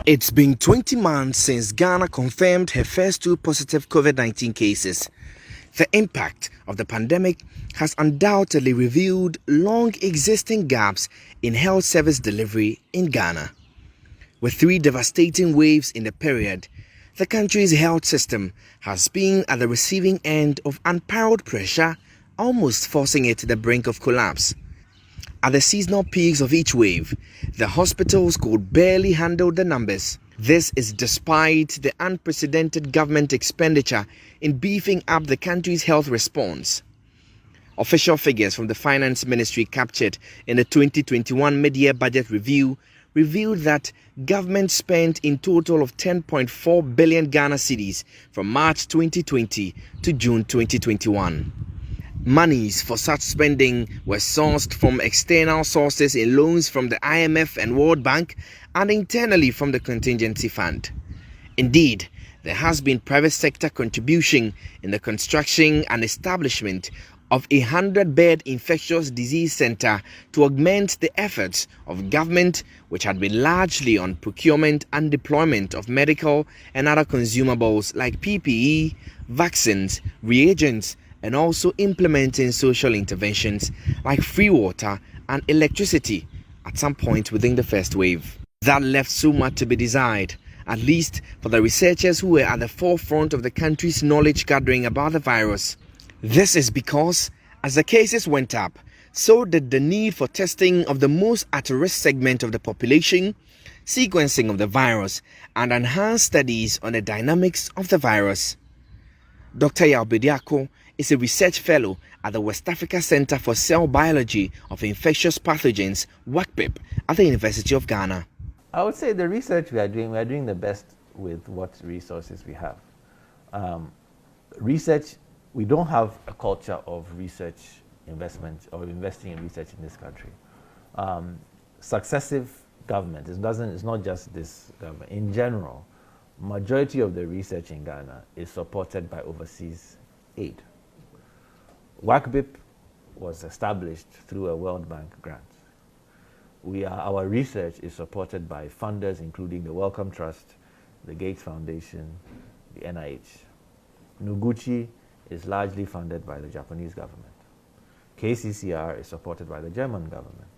It's been 20 months since Ghana confirmed her first 2 positive COVID-19 cases. The impact of the pandemic has undoubtedly revealed long-existing gaps in health service delivery in Ghana. With 3 devastating waves in the period, the country's health system has been at the receiving end of unparalleled pressure, almost forcing it to the brink of collapse. At the seasonal peaks of each wave, the hospitals could barely handle the numbers. This is despite the unprecedented government expenditure in beefing up the country's health response. Official figures from the Finance Ministry captured in the 2021 mid-year budget review revealed that government spent in total of 10.4 billion Ghana cedis from March 2020 to June 2021. Monies for such spending were sourced from external sources in loans from the IMF and World Bank and internally from the contingency fund. Indeed, there has been private sector contribution in the construction and establishment of a 100-bed infectious disease center to augment the efforts of government, which had been largely on procurement and deployment of medical and other consumables like PPE, vaccines, reagents, and also implementing social interventions like free water and electricity at some point within the first wave. That left so much to be desired, at least for the researchers who were at the forefront of the country's knowledge gathering about the virus. This is because, as the cases went up, so did the need for testing of the most at-risk segment of the population, sequencing of the virus, and enhanced studies on the dynamics of the virus. Dr. Epidemic is a research fellow at the West Africa Center for Cell Biology of Infectious Pathogens, WACPIP, at the University of Ghana. I would say the research we are doing the best with what resources we have. Research, we don't have a culture of research investment or investing in research in this country. Successive government, it's not just this government. In general, majority of the research in Ghana is supported by overseas aid. WACBIP was established through a World Bank grant. Our research is supported by funders including the Wellcome Trust, the Gates Foundation, the NIH. Noguchi is largely funded by the Japanese government. KCCR is supported by the German government.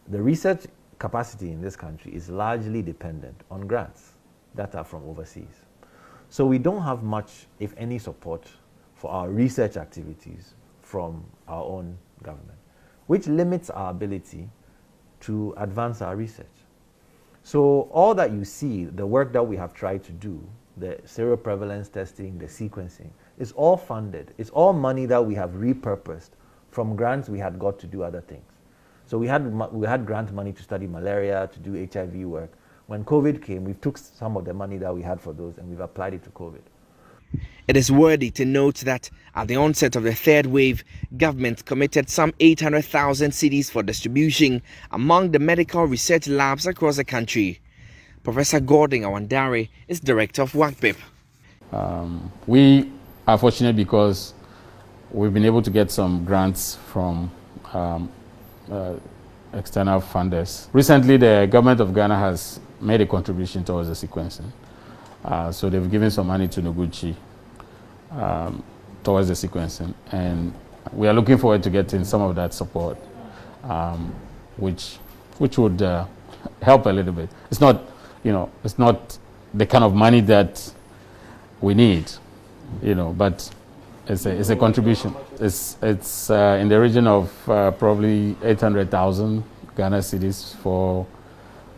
The research capacity in this country is largely dependent on grants that are from overseas. So we don't have much, if any, support for our research activities from our own government, which limits our ability to advance our research. So all that you see, the work that we have tried to do, the seroprevalence testing, the sequencing, is all funded. It's all money that we have repurposed from grants we had got to do other things. So we had grant money to study malaria, to do HIV work. When COVID came, we took some of the money that we had for those and we've applied it to COVID. It is worthy to note that at the onset of the third wave, government committed some 800,000 cedis for distribution among the medical research labs across the country. Professor Gordon Awandare is director of WACPIP. We are fortunate because we've been able to get some grants from external funders. Recently, the government of Ghana has made a contribution towards the sequencing. So they've given some money to Noguchi towards the sequencing. And we are looking forward to getting some of that support, which would help a little bit. It's not, it's not the kind of money that we need, but it's a contribution. It's in the region of probably 800,000 Ghana cedis for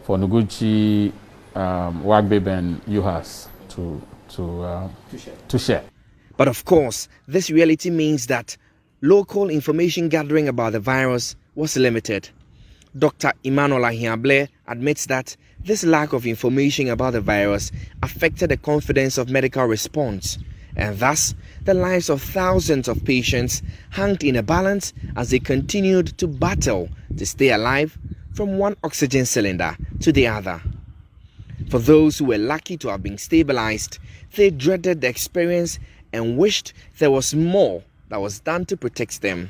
Noguchi, WACBIP and UHAS to share. But of course, this reality means that local information gathering about the virus was limited. Dr. Emmanuel Ahiable admits that this lack of information about the virus affected the confidence of medical response, and thus the lives of thousands of patients hung in a balance as they continued to battle to stay alive from one oxygen cylinder to the other. For those who were lucky to have been stabilized, they dreaded the experience and wished there was more that was done to protect them.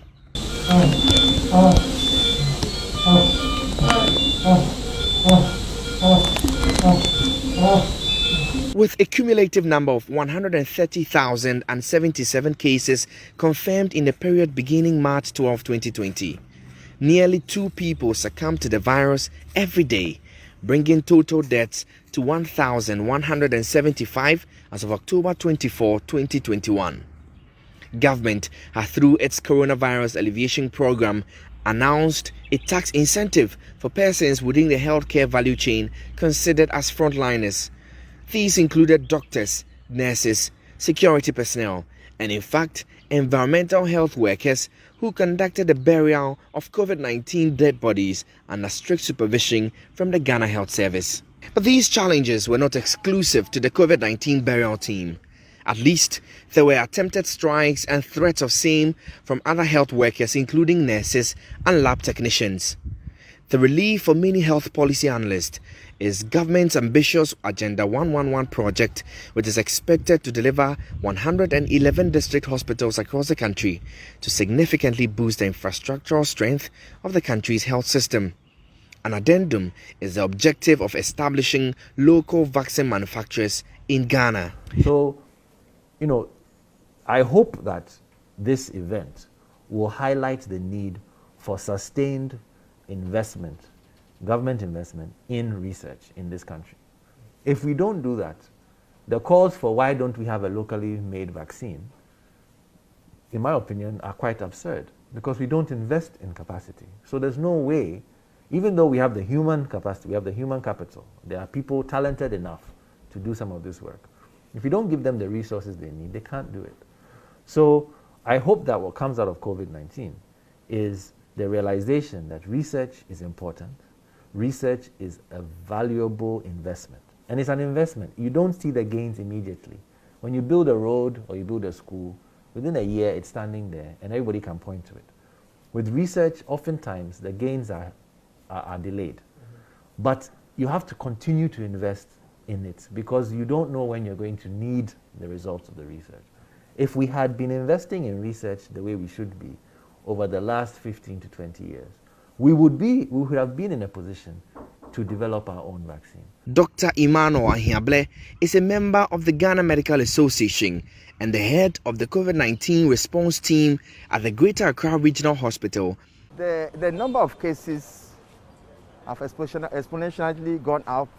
With a cumulative number of 130,077 cases confirmed in the period beginning March 12, 2020, nearly 2 people succumb to the virus every day, bringing total deaths to 1,175 as of October 24, 2021. Government has, through its coronavirus alleviation program, announced a tax incentive for persons within the healthcare value chain considered as frontliners. These included doctors, nurses, security personnel, and in fact, environmental health workers who conducted the burial of COVID-19 dead bodies under strict supervision from the Ghana Health Service. But these challenges were not exclusive to the COVID-19 burial team. At least, there were attempted strikes and threats of same from other health workers, including nurses and lab technicians. The relief for many health policy analysts is government's ambitious Agenda 111 project, which is expected to deliver 111 district hospitals across the country to significantly boost the infrastructural strength of the country's health system. An addendum is the objective of establishing local vaccine manufacturers in Ghana. So, I hope that this event will highlight the need for sustained investment, government investment in research in this country. If we don't do that, the calls for why don't we have a locally made vaccine, in my opinion, are quite absurd because we don't invest in capacity. So there's no way, even though we have the human capacity, we have the human capital, there are people talented enough to do some of this work. If you don't give them the resources they need, they can't do it. So I hope that what comes out of COVID-19 is the realization that research is important. Research is a valuable investment. And it's an investment. You don't see the gains immediately. When you build a road or you build a school, within a year it's standing there and everybody can point to it. With research, oftentimes the gains are delayed. But you have to continue to invest in it because you don't know when you're going to need the results of the research. If we had been investing in research the way we should be over the last 15 to 20 years, we would have been in a position to develop our own vaccine. Dr. Emmanuel Ahiable is a member of the Ghana Medical Association and the head of the COVID-19 response team at the Greater Accra Regional Hospital. The number of cases have exponentially gone up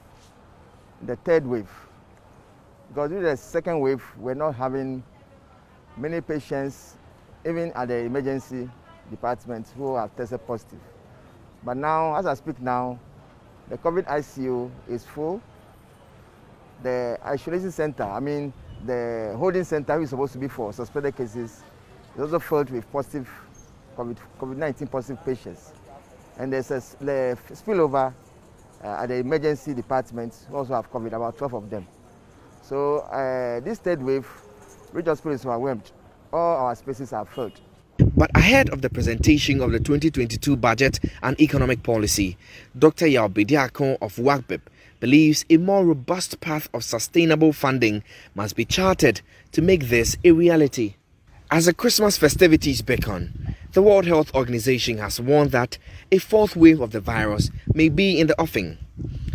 the third wave. Because with the second wave, we're not having many patients, even at the emergency department, who have tested positive. But now, as I speak now, the COVID ICU is full. The isolation center, the holding center, which is supposed to be for suspected cases, is also filled with positive COVID-19 positive patients. And there's the spillover at the emergency department who also have COVID, about 12 of them. So this third wave, regional hospital is overwhelmed. All our spaces are filled. But ahead of the presentation of the 2022 budget and economic policy, Dr. Yaobediakon of WACBIP believes a more robust path of sustainable funding must be charted to make this a reality. As the Christmas festivities beckon, the World Health Organization has warned that a fourth wave of the virus may be in the offing.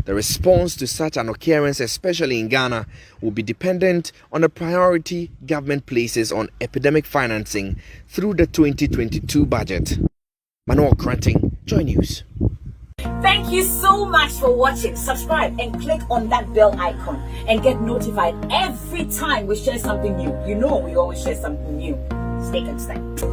The response to such an occurrence, especially in Ghana, will be dependent on the priority government places on epidemic financing through the 2022 budget. Manuel Cranting, Joy News. Thank you so much for watching. Subscribe and click on that bell icon and get notified every time we share something new. You know we always share something new. Stay constant.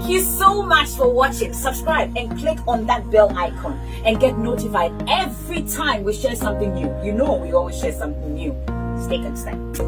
Thank you so much for watching. Subscribe and click on that bell icon and get notified every time we share something new. You know we always share something new. Stay consistent.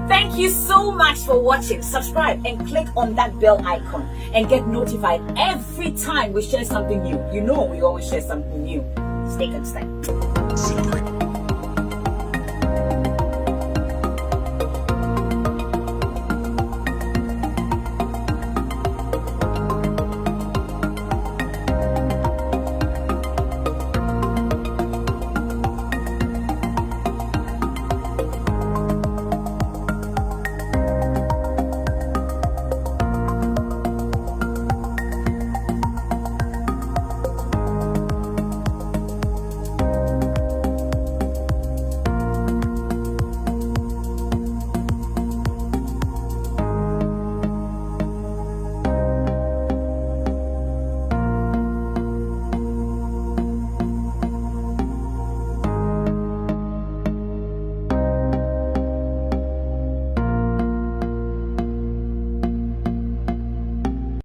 Thank you so much for watching. Subscribe and click on that bell icon and get notified every time we share something new. You know we always share something new. Stay consistent.